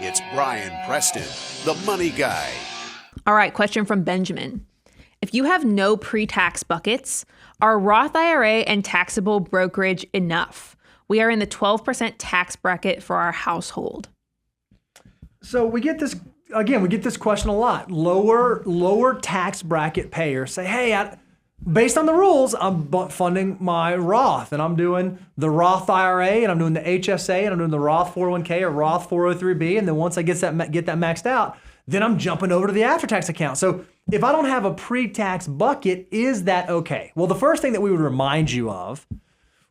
It's Brian Preston, the money guy. All right, question from Benjamin. If you have no pre-tax buckets, are Roth IRA and taxable brokerage enough? We are in the 12% tax bracket for our household. So we get this question a lot. Lower tax bracket payers say, hey, based on the rules, I'm funding my Roth, and I'm doing the Roth IRA, and I'm doing the HSA, and I'm doing the Roth 401k or Roth 403b, and then once I get that maxed out, then I'm jumping over to the after-tax account. So if I don't have a pre-tax bucket, is that okay? Well, the first thing that we would remind you of,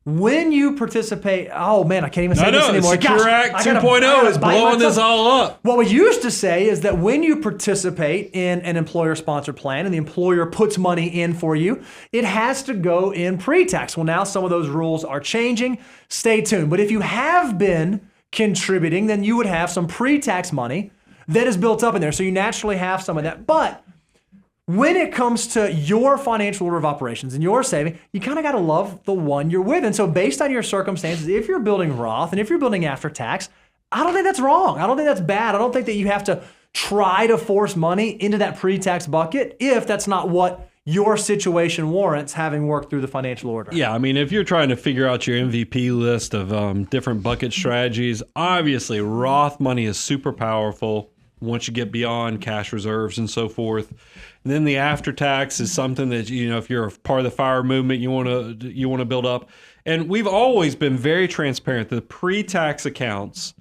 when you participate, oh man, I can't even say this anymore. Secure Act 2.0 is blowing this all up. What we used to say is that when you participate in an employer-sponsored plan and the employer puts money in for you, it has to go in pre-tax. Well, now some of those rules are changing. Stay tuned. But if you have been contributing, then you would have some pre-tax money that is built up in there. So you naturally have some of that. But when it comes to your financial order of operations and your saving, you kind of got to love the one you're with. And so based on your circumstances, if you're building Roth and if you're building after tax, I don't think that's wrong. I don't think that's bad. I don't think that you have to try to force money into that pre-tax bucket if that's not what your situation warrants, having worked through the financial order. Yeah, I mean, if you're trying to figure out your MVP list of different bucket strategies, obviously Roth money is super powerful once you get beyond cash reserves and so forth. And then the after tax is something that, you know, if you're a part of the FIRE movement, you want to build up. And we've always been very transparent. The pre-tax accounts,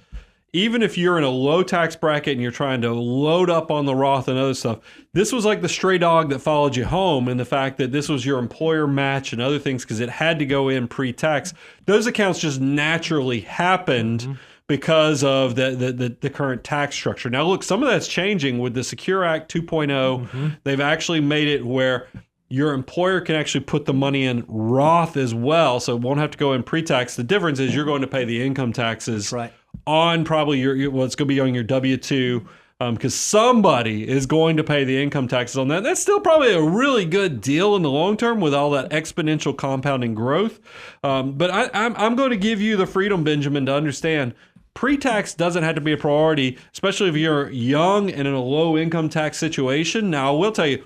even if you're in a low tax bracket and you're trying to load up on the Roth and other stuff, this was like the stray dog that followed you home, and the fact that this was your employer match and other things because it had to go in pre-tax. Those accounts just naturally happened because of the current tax structure. Now, look, some of that's changing with the Secure Act 2.0. They've actually made it where your employer can actually put the money in Roth as well, so it won't have to go in pre-tax. The difference is you're going to pay the income taxes on probably it's going to be on your W-2, because somebody is going to pay the income taxes on that. That's still probably a really good deal in the long term with all that exponential compounding growth. But I'm going to give you the freedom, Benjamin, to understand pre-tax doesn't have to be a priority, especially if you're young and in a low income tax situation. Now, I will tell you,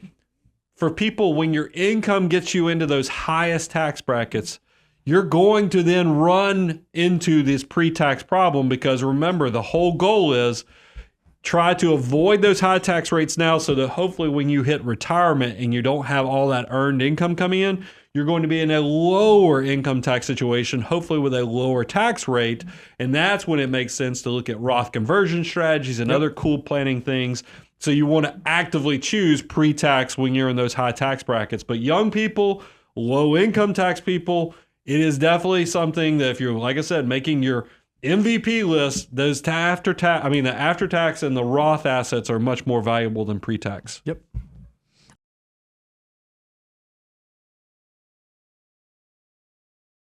for people, when your income gets you into those highest tax brackets, you're going to then run into this pre-tax problem, because remember, the whole goal is try to avoid those high tax rates now, so that hopefully when you hit retirement and you don't have all that earned income coming in, you're going to be in a lower income tax situation, hopefully with a lower tax rate. And that's when it makes sense to look at Roth conversion strategies and other cool planning things. So you want to actively choose pre-tax when you're in those high tax brackets. But young people, low income tax people, it is definitely something that if you're, like I said, making your MVP list, those the after tax and the Roth assets are much more valuable than pre-tax. Yep.